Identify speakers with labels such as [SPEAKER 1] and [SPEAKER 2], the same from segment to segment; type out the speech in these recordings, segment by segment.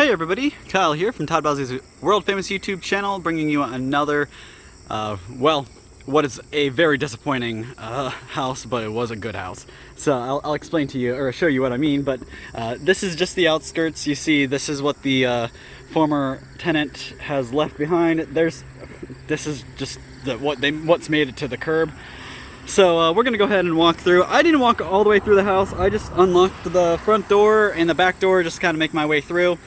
[SPEAKER 1] Hey everybody, Kyle here from Todd Bowsley's world famous YouTube channel, bringing you another, what is a very disappointing house, but it was a good house. So I'll explain to you, or show you what I mean, but this is just the outskirts. You see, this is what the former tenant has left behind. This is just what's made it to the curb. So we're gonna go ahead and walk through. I didn't walk all the way through the house. I just unlocked the front door and the back door, just kind of make my way through.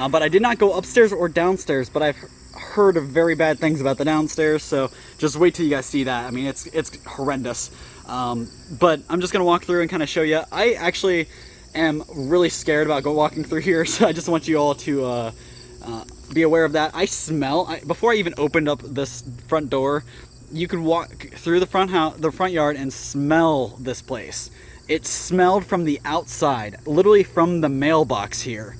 [SPEAKER 1] But I did not go upstairs or downstairs, but I've heard of very bad things about the downstairs, so just wait till you guys see that. I mean, it's horrendous. But I'm just gonna walk through and kind of show you. I actually am really scared about walking through here, so I just want you all to be aware of that. I smell, before I even opened up this front door, you could walk through the front yard and smell this place. It smelled from the outside, literally from the mailbox here.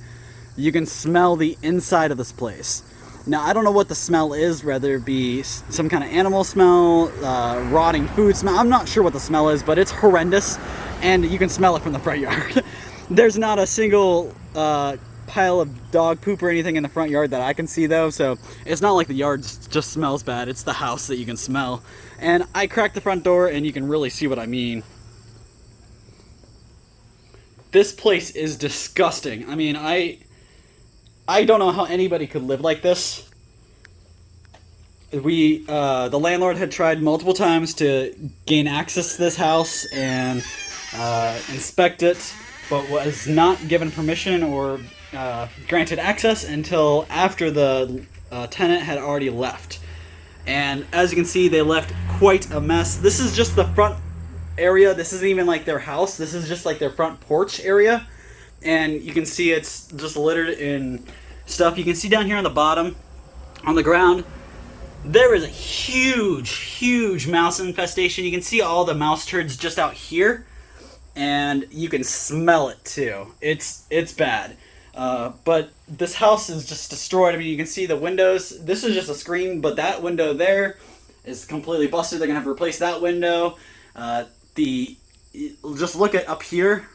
[SPEAKER 1] You can smell the inside of this place. Now, I don't know what the smell is, whether it be some kind of animal smell, rotting food smell. I'm not sure what the smell is, but it's horrendous, and you can smell it from the front yard. There's not a single pile of dog poop or anything in the front yard that I can see, though, so it's not like the yard just smells bad. It's the house that you can smell. And I cracked the front door, and you can really see what I mean. This place is disgusting. I mean, I don't know how anybody could live like this. The landlord had tried multiple times to gain access to this house and inspect it, but was not given permission or granted access until after the tenant had already left. And as you can see, they left quite a mess. This is just the front area. This isn't even like their house. This is just like their front porch area. And you can see it's just littered in stuff. You can see down here on the bottom, on the ground, there is a huge mouse infestation. You can see all the mouse turds just out here, and you can smell it too. It's bad. But this house is just destroyed. I mean, you can see the windows. This is just a screen, but that window there is completely busted. They're gonna have to replace that window. Just look at up here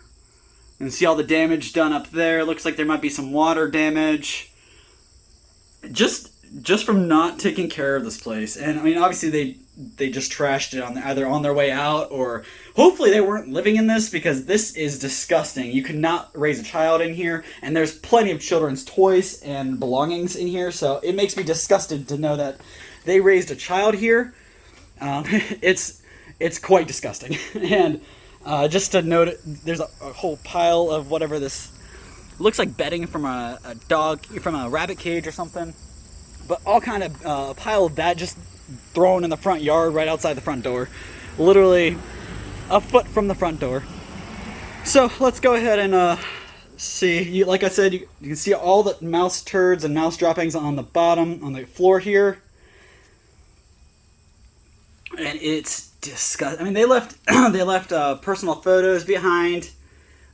[SPEAKER 1] and see all the damage done up there. Looks like there might be some water damage. Just from not taking care of this place. And I mean, obviously they just trashed it either on their way out, or hopefully they weren't living in this, because this is disgusting. You could not raise a child in here, and there's plenty of children's toys and belongings in here, so it makes me disgusted to know that they raised a child here. It's quite disgusting. And just to note, there's a whole pile of whatever this looks like, bedding from a rabbit cage or something, but all kind of a pile of that just thrown in the front yard right outside the front door, literally a foot from the front door. So let's go ahead and see. Like I said, you can see all the mouse turds and mouse droppings on the bottom, on the floor here, and it's disgusting. I mean, they left personal photos behind,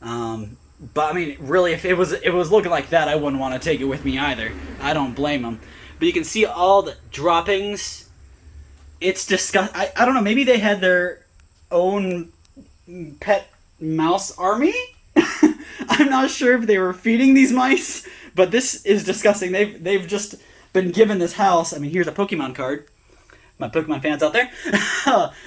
[SPEAKER 1] but I mean, really, if it was looking like that, I wouldn't want to take it with me either. I don't blame them. But you can see all the droppings. It's disgusting. I don't know. Maybe they had their own pet mouse army. I'm not sure if they were feeding these mice, but this is disgusting. They've just been given this house. I mean, here's a Pokemon card. My Pokemon fans out there.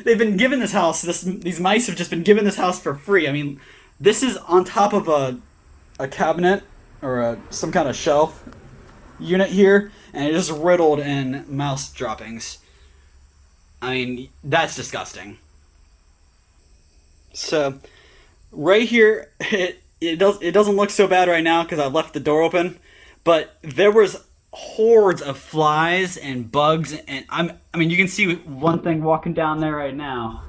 [SPEAKER 1] They've been given this house. These mice have just been given this house for free. I mean, this is on top of a cabinet or some kind of shelf unit here, and it is riddled in mouse droppings. I mean, that's disgusting. So right here, it doesn't look so bad right now because I've left the door open, but there was hordes of flies and bugs, and I mean, you can see one thing walking down there right now.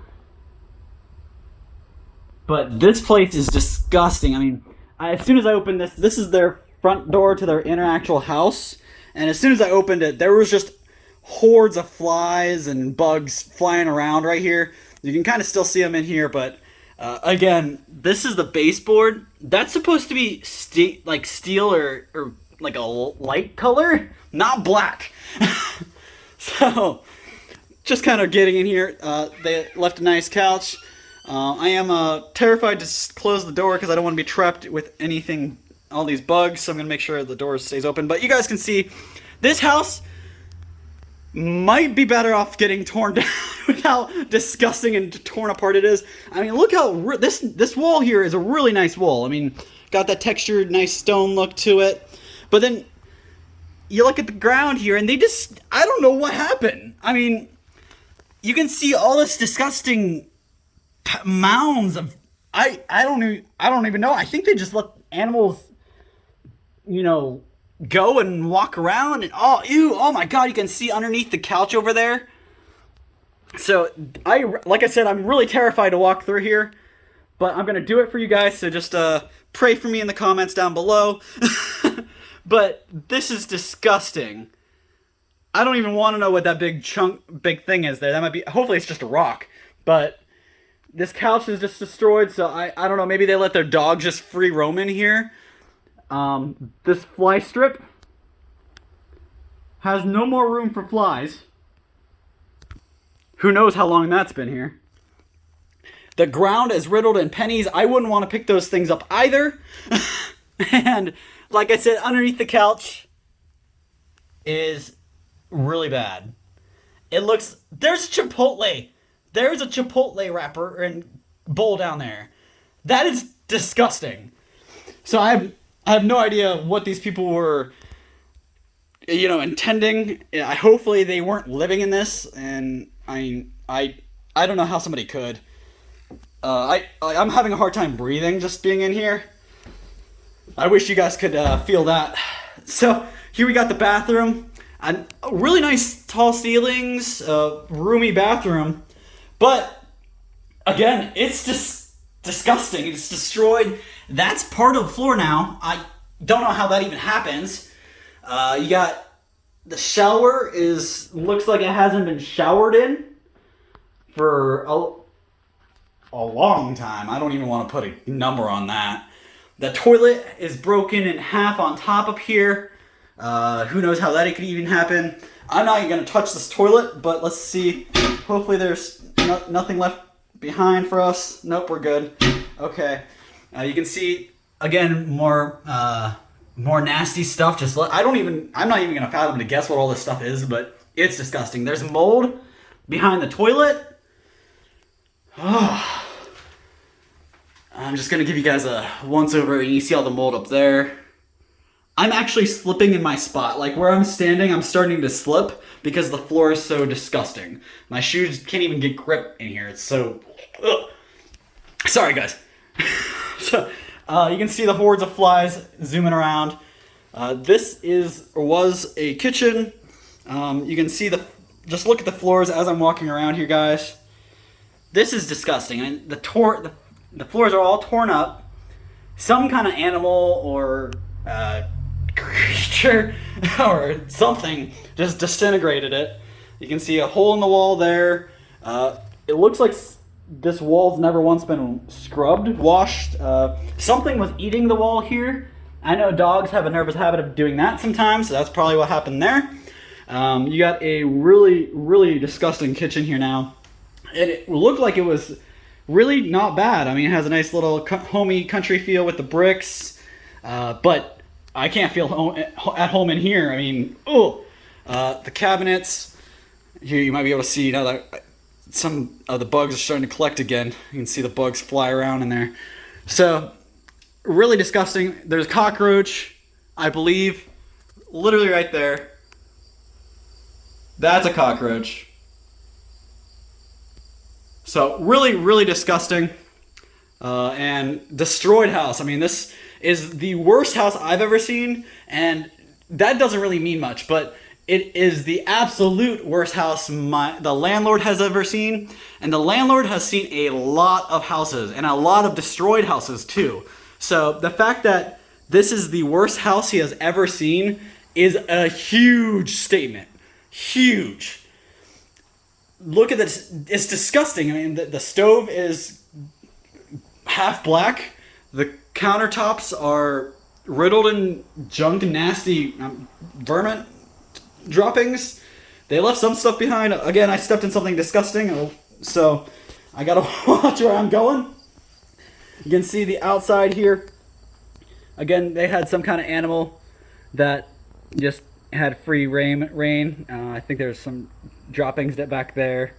[SPEAKER 1] But this place is disgusting. I mean, as soon as I opened this is their front door to their inner actual house, and as soon as I opened it, there was just hordes of flies and bugs flying around right here. You can kind of still see them in here, but again, this is the baseboard. That's supposed to be like steel or like a light color, not black. So, just kind of getting in here. They left a nice couch. I am terrified to close the door because I don't want to be trapped with anything all these bugs, so I'm gonna make sure the door stays open. But you guys can see this house might be better off getting torn down with how disgusting and torn apart it is. I mean, look how this wall here is a really nice wall. I mean, got that textured, nice stone look to it. But then you look at the ground here, and I don't know what happened. I mean, you can see all this disgusting mounds of, I don't even know. I think they just let animals, go and walk around, and oh my god, you can see underneath the couch over there. So like I said, I'm really terrified to walk through here, but I'm gonna do it for you guys. So just pray for me in the comments down below. But this is disgusting. I don't even want to know what that big thing is there. That might be, hopefully it's just a rock. But this couch is just destroyed, so I don't know, maybe they let their dog just free roam in here. This fly strip has no more room for flies. Who knows how long that's been here. The ground is riddled in pennies. I wouldn't want to pick those things up either. And like I said, underneath the couch is really bad. It looks, there's Chipotle. There's a Chipotle wrapper and bowl down there. That is disgusting. So I have no idea what these people were, intending. Hopefully they weren't living in this, and I don't know how somebody could. I'm having a hard time breathing just being in here. I wish you guys could feel that. So here we got the bathroom, and really nice tall ceilings, roomy bathroom. But again, it's just disgusting. It's destroyed. That's part of the floor now. I don't know how that even happens. You got the shower looks like it hasn't been showered in for a long time. I don't even want to put a number on that. The toilet is broken in half on top up here. Who knows how that could even happen. I'm not even going to touch this toilet, but let's see. Hopefully there's nothing left behind for us. Nope, we're good. Okay. You can see, again, more nasty stuff. I'm not even going to fathom to guess what all this stuff is, but it's disgusting. There's mold behind the toilet. Oh. I'm just going to give you guys a once over, and you see all the mold up there. I'm actually slipping in my spot. Like where I'm standing, I'm starting to slip because the floor is so disgusting. My shoes can't even get grip in here. It's so... Ugh. Sorry, guys. So, you can see the hordes of flies zooming around. This was a kitchen. You can see just look at the floors as I'm walking around here, guys. This is disgusting. I mean, the floors are all torn up. Some kind of animal or creature or something just disintegrated it. You can see a hole in the wall there. It looks like this wall's never once been scrubbed, washed. Something was eating the wall here. I know dogs have a nervous habit of doing that sometimes, so that's probably what happened there. You got a really, really disgusting kitchen here now. It looked like it was really not bad. I mean, it has a nice little homey country feel with the bricks, but I can't feel at home in here. I mean, the cabinets, here you might be able to see now that some of the bugs are starting to collect again. You can see the bugs fly around in there. So, really disgusting. There's a cockroach, I believe, literally right there. That's a cockroach. So, really, really disgusting. And destroyed house. I mean, this is the worst house I've ever seen, and that doesn't really mean much, but it is the absolute worst house the landlord has ever seen, and the landlord has seen a lot of houses, and a lot of destroyed houses too. So the fact that this is the worst house he has ever seen is a huge statement. Huge. Look at this. It's disgusting. I mean, the stove is half black. The countertops are riddled in junk and nasty vermin droppings. They left some stuff behind. Again, I stepped in something disgusting, so I gotta watch where I'm going. You can see the outside here. Again, they had some kind of animal that just had free reign. I think there's some droppings back there.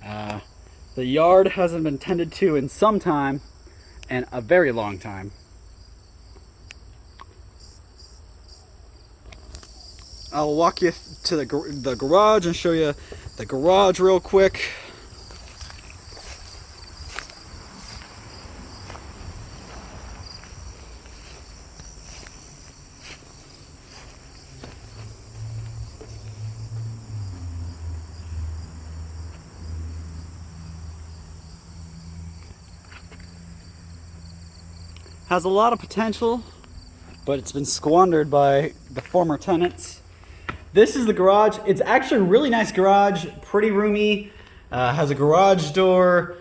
[SPEAKER 1] The yard hasn't been tended to in some time, and a very long time. I'll walk you to the garage and show you the garage real quick. Has a lot of potential, but it's been squandered by the former tenants. This is the garage. It's actually a really nice garage, pretty roomy. Has a garage door.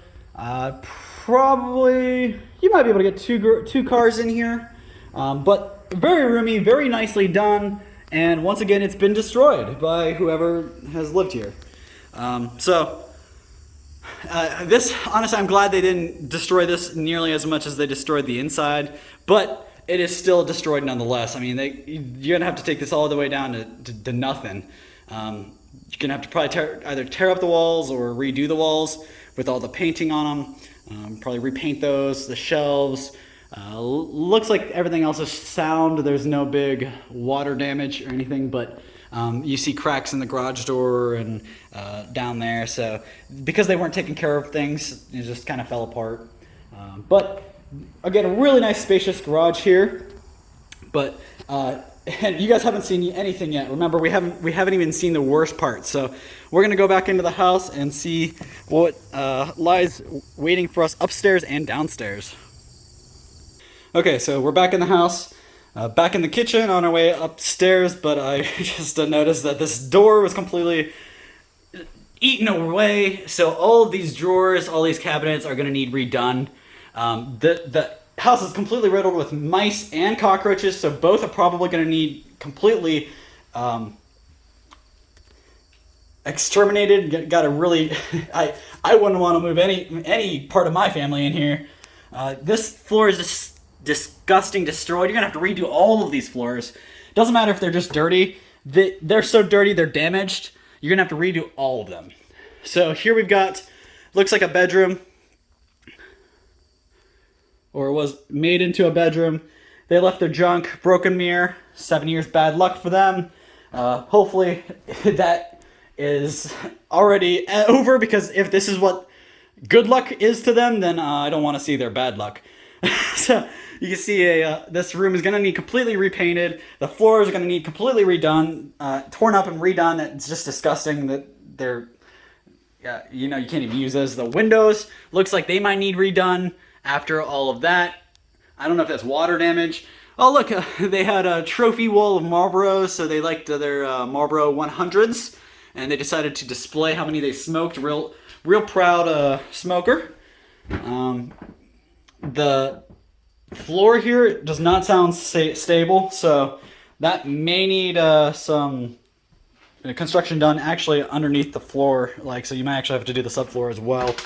[SPEAKER 1] Probably you might be able to get two cars in here, but very roomy, very nicely done. And once again, it's been destroyed by whoever has lived here. This, honestly, I'm glad they didn't destroy this nearly as much as they destroyed the inside, but it is still destroyed nonetheless. I mean, you're gonna have to take this all the way down to nothing. You're gonna have to probably either tear up the walls or redo the walls with all the painting on them. Probably repaint those, the shelves. Looks like everything else is sound. There's no big water damage or anything, but you see cracks in the garage door and down there. So because they weren't taking care of things, it just kind of fell apart. But again, a really nice spacious garage here. But and you guys haven't seen anything yet. Remember, we haven't even seen the worst part. So we're gonna go back into the house and see what lies waiting for us upstairs and downstairs. Okay, so we're back in the house. Back in the kitchen on our way upstairs, but I just noticed that this door was completely eaten away. So all of these drawers, all these cabinets are going to need redone. The house is completely riddled with mice and cockroaches, so both are probably going to need completely exterminated. Got to really, I wouldn't want to move any part of my family in here. This floor is just disgusting, destroyed. You're gonna have to redo all of these floors. Doesn't matter if they're just dirty. They're so dirty, they're damaged. You're gonna have to redo all of them. So here we've got, looks like a bedroom, or it was made into a bedroom. They left their junk, broken mirror, 7 years bad luck for them. Hopefully that is already over, because if this is what good luck is to them, then I don't want to see their bad luck. So you can see this room is going to need completely repainted. The floors are going to need completely redone, torn up and redone. It's just disgusting that they're, you can't even use those. The windows, looks like they might need redone after all of that. I don't know if that's water damage. Oh, look, they had a trophy wall of Marlboros, so they liked their Marlboro 100s, and they decided to display how many they smoked. Real proud smoker. The floor here does not sound stable, so that may need some construction done actually underneath the floor, so you might actually have to do the subfloor as well.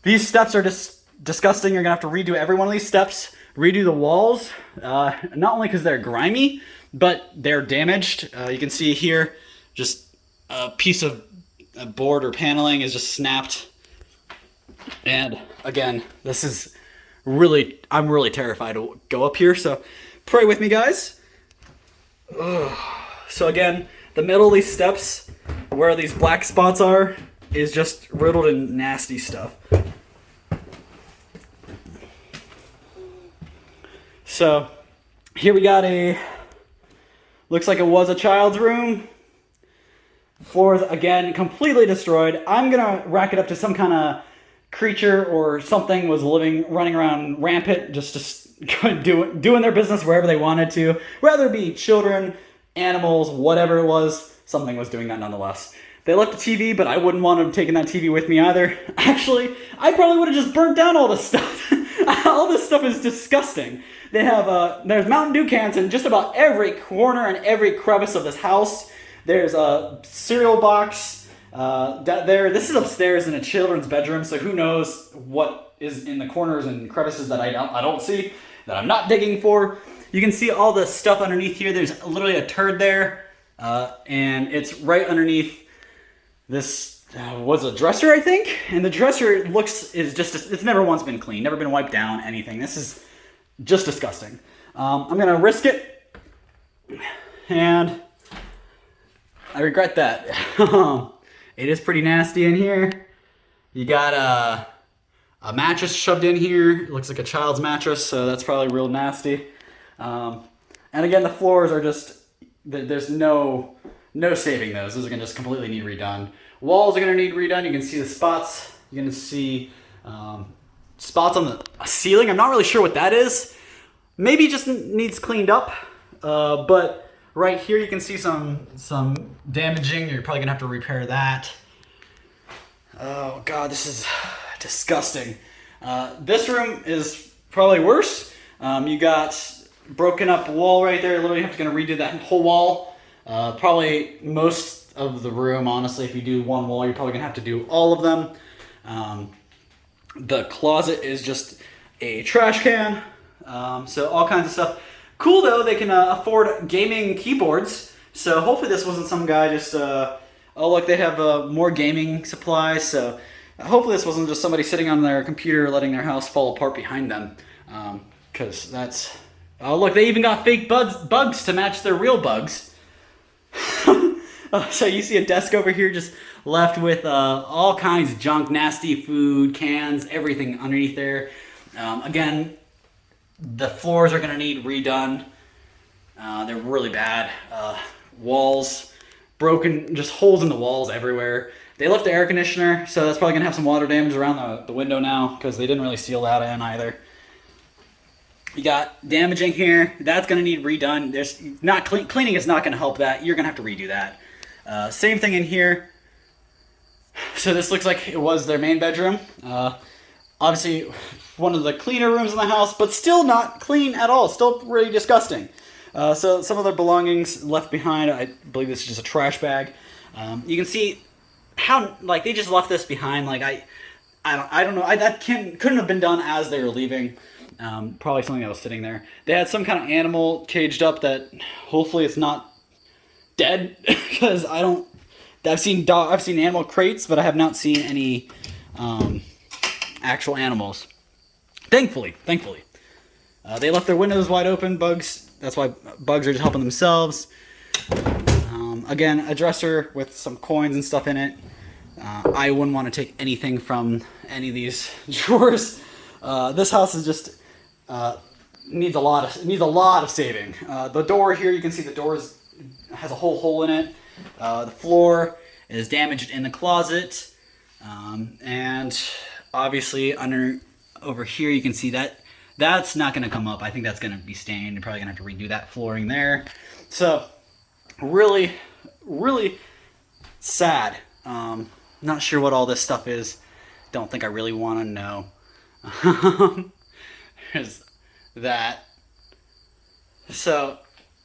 [SPEAKER 1] These steps are just disgusting. You're gonna have to redo every one of these steps, redo the walls, not only because they're grimy, but they're damaged. You can see here, just a piece of board or paneling is just snapped. And again, this is I'm really terrified to go up here, so pray with me, guys. Ugh. So again, the middle of these steps, where these black spots are, is just riddled in nasty stuff. So here we got looks like it was a child's room. Floors, again, completely destroyed. I'm gonna rack it up to some kind of creature or something was running around rampant, just doing their business wherever they wanted to. Whether it be children, animals, whatever it was, something was doing that nonetheless. They left the TV, but I wouldn't want them taking that TV with me either. Actually, I probably would have just burnt down all this stuff. All this stuff is disgusting. They have there's Mountain Dew cans in just about every corner and every crevice of this house. There's a cereal box. This is upstairs in a children's bedroom, so who knows what is in the corners and crevices that I don't see. that I'm not digging for. You can see all the stuff underneath here. There's literally a turd there, and it's right underneath this was a dresser, I think. And the dresser it's never once been cleaned, never been wiped down, anything. This is just disgusting. I'm gonna risk it, and I regret that. It is pretty nasty in here. You got a mattress shoved in here. It looks like a child's mattress, so that's probably real nasty. And again, the floors are just, there's no saving those. Those are gonna just completely need redone. Walls are gonna need redone. You can see the spots. You're gonna see spots on the ceiling. I'm not really sure what that is. Maybe it just needs cleaned up. But right here you can see some damaging. You're probably gonna have to repair that. Oh God, this is disgusting. This room is probably worse. You got broken up wall right there. Literally have to redo that whole wall. Probably most of the room, honestly. If you do one wall, you're probably gonna have to do all of them. The closet is just a trash can. So all kinds of stuff. Cool though, they can afford gaming keyboards. So hopefully this wasn't some guy just, oh look, they have more gaming supplies. So hopefully this wasn't just somebody sitting on their computer letting their house fall apart behind them. Because that's, oh look, they even got fake bugs to match their real bugs. So you see a desk over here just left with all kinds of junk, nasty food, cans, everything underneath there. Again, the floors are gonna need redone. They're really bad. Walls broken, just holes in the walls everywhere. They left the air conditioner, so that's probably gonna have some water damage around the window now because they didn't really seal that in either. You got damaging here. That's gonna need redone. There's not cleaning is not gonna help that. You're gonna have to redo that. Same thing in here. So this looks like it was their main bedroom. Obviously one of the cleaner rooms in the house, but still not clean at all. Still really disgusting. So some of their belongings left behind. I believe this is just a trash bag. You can see how they just left this behind. I don't know. That couldn't have been done as they were leaving. Probably something that was sitting there. They had some kind of animal caged up that hopefully it's not dead because I've seen animal crates, but I have not seen any actual animals. Thankfully. They left their windows wide open. Bugs. That's why bugs are just helping themselves. Again, a dresser with some coins and stuff in it. I wouldn't want to take anything from any of these drawers. This house is just needs a lot of saving. The door here, you can see the door has a whole hole in it. The floor is damaged in the closet, and obviously over here you can see that's not going to come up. I think that's going to be stained. You're probably going to have to redo that flooring there. So really, really sad. Not sure what all this stuff is. Don't think I really want to know. There's that. So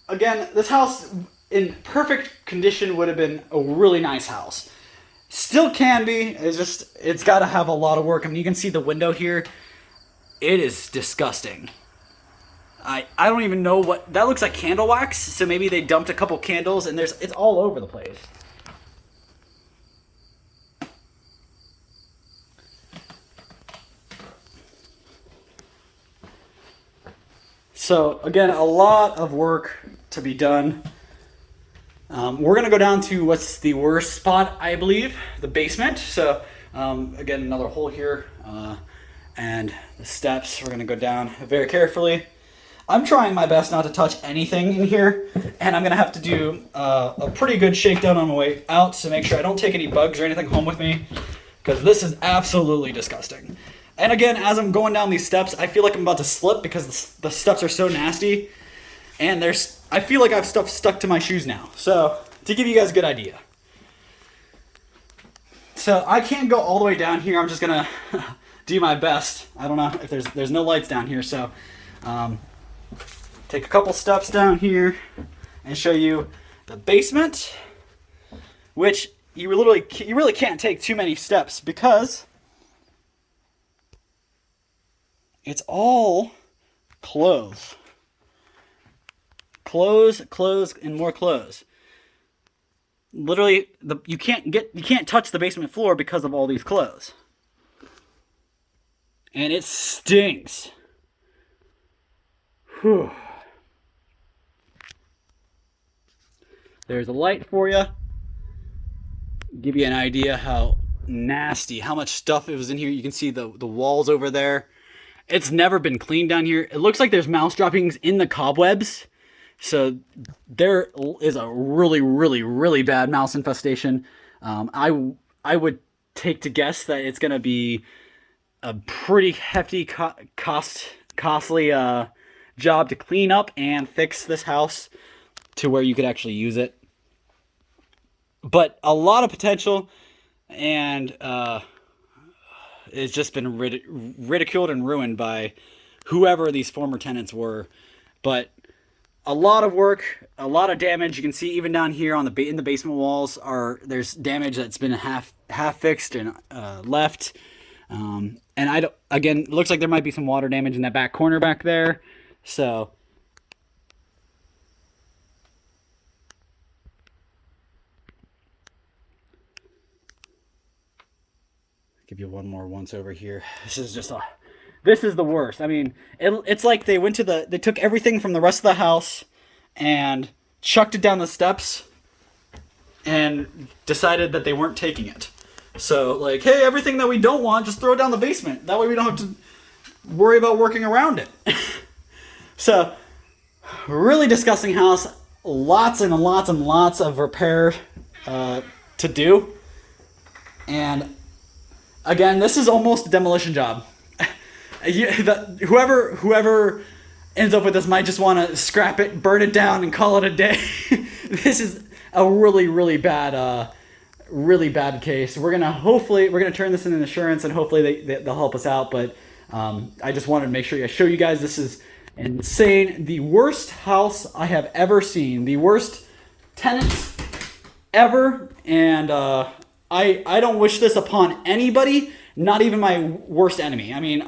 [SPEAKER 1] again, this house in perfect condition would have been a really nice house. Still can be. It's got to have a lot of work. I mean, you can see the window here. It is disgusting. I don't even know what that looks like. Candle wax. So maybe they dumped a couple candles and it's all over the place. So again, a lot of work to be done. We're gonna go down to what's the worst spot, I believe, the basement. So again, another hole here, and the steps. We're gonna go down very carefully. I'm trying my best not to touch anything in here, and I'm gonna have to do a pretty good shakedown on my way out to make sure I don't take any bugs or anything home with me, because this is absolutely disgusting. And again, as I'm going down these steps, I feel like I'm about to slip because the steps are so nasty. And I feel like I have stuff stuck to my shoes now. So, to give you guys a good idea. So, I can't go all the way down here. I'm just going to do my best. I don't know if there's no lights down here. So, take a couple steps down here and show you the basement. Which you really can't take too many steps because it's all clothes. Clothes, and more clothes. Literally, you can't touch the basement floor because of all these clothes. And it stinks. Whew. There's a light for you. Give you an idea how nasty, how much stuff it was in here. You can see the walls over there. It's never been cleaned down here. It looks like there's mouse droppings in the cobwebs. So there is a really, really, really bad mouse infestation. I would take to guess that it's going to be a pretty hefty, costly job to clean up and fix this house to where you could actually use it. But a lot of potential, and it's just been ridiculed and ruined by whoever these former tenants were. But a lot of work, a lot of damage. You can see even down here on in the basement walls there's damage that's been half fixed and left. And again, it looks like there might be some water damage in that back corner back there. So give you one more once over here. This is the worst. I mean, it's like they took everything from the rest of the house and chucked it down the steps and decided that they weren't taking it. So like, hey, everything that we don't want, just throw it down the basement. That way we don't have to worry about working around it. So really disgusting house. Lots and lots and lots of repair to do. And again, this is almost a demolition job. Whoever ends up with this might just want to scrap it, burn it down, and call it a day. This is a really, really bad case. We're gonna turn this into insurance, and hopefully they'll help us out. But I just wanted to make sure I show you guys this is insane. The worst house I have ever seen. The worst tenants ever, and I don't wish this upon anybody, not even my worst enemy. I mean,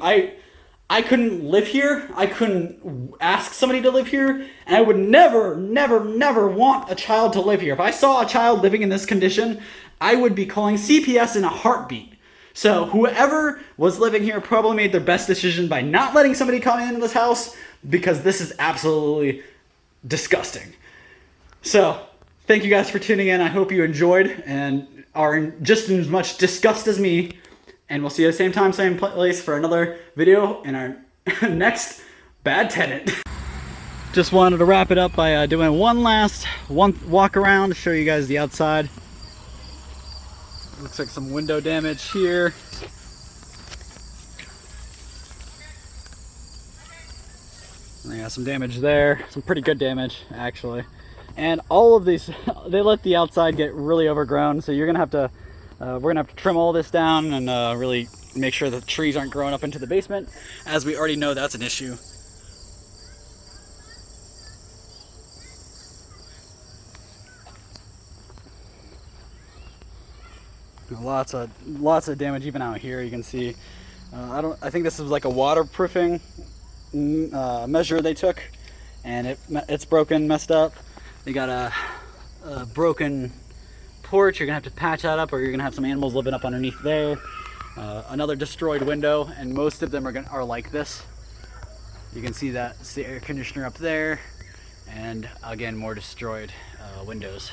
[SPEAKER 1] I couldn't live here. I couldn't ask somebody to live here. And I would never, never, never want a child to live here. If I saw a child living in this condition, I would be calling CPS in a heartbeat. So whoever was living here probably made their best decision by not letting somebody come into this house, because this is absolutely disgusting. So thank you guys for tuning in. I hope you enjoyed and are just as much disgust as me. And we'll see you at the same time, same place for another video in our next bad tenant. Just wanted to wrap it up by doing one last walk around to show you guys the outside. Looks like some window damage here. And yeah, some damage there. Some pretty good damage, actually. And all of these, they let the outside get really overgrown, so you're gonna have to we're gonna have to trim all this down and really make sure the trees aren't growing up into the basement, as we already know that's an issue. Lots of damage even out here. You can see. I think this is like a waterproofing measure they took, and it's broken, messed up. They got a broken porch. You're gonna have to patch that up, or you're gonna have some animals living up underneath there. Another destroyed window, and most of them are like this. You can see that it's the air conditioner up there, and again, more destroyed windows.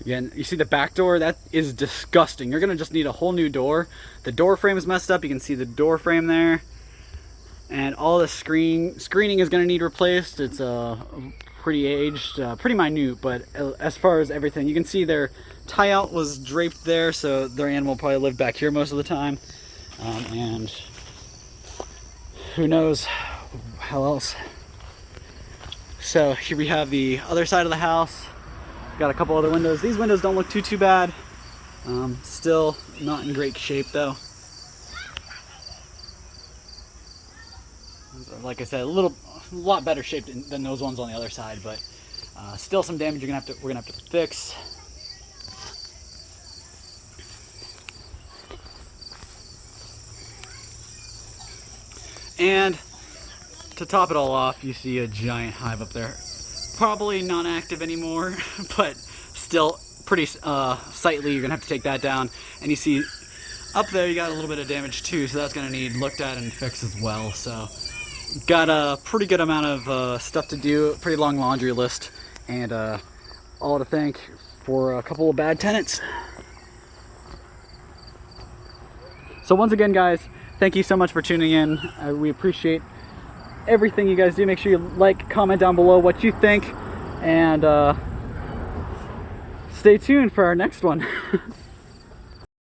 [SPEAKER 1] Again, you see the back door? That is disgusting. You're gonna just need a whole new door. The door frame is messed up. You can see the door frame there. And all the screening is gonna need replaced. It's pretty aged, pretty minute, but as far as everything, you can see their tie out was draped there, so their animal probably lived back here most of the time. And who knows how else. So here we have the other side of the house. Got a couple other windows. These windows don't look too bad. Still not in great shape though. Like I said, a lot better shape than those ones on the other side, but still some damage we're gonna have to fix. And to top it all off, you see a giant hive up there. Probably not active anymore, but still pretty sightly. You're gonna have to take that down. And you see up there you got a little bit of damage too, so that's gonna need looked at and fixed as well. So got a pretty good amount of stuff to do, pretty long laundry list, and all to thank for a couple of bad tenants. So once again, guys, thank you so much for tuning in. We appreciate everything you guys do. Make sure you like, comment down below what you think, and stay tuned for our next one.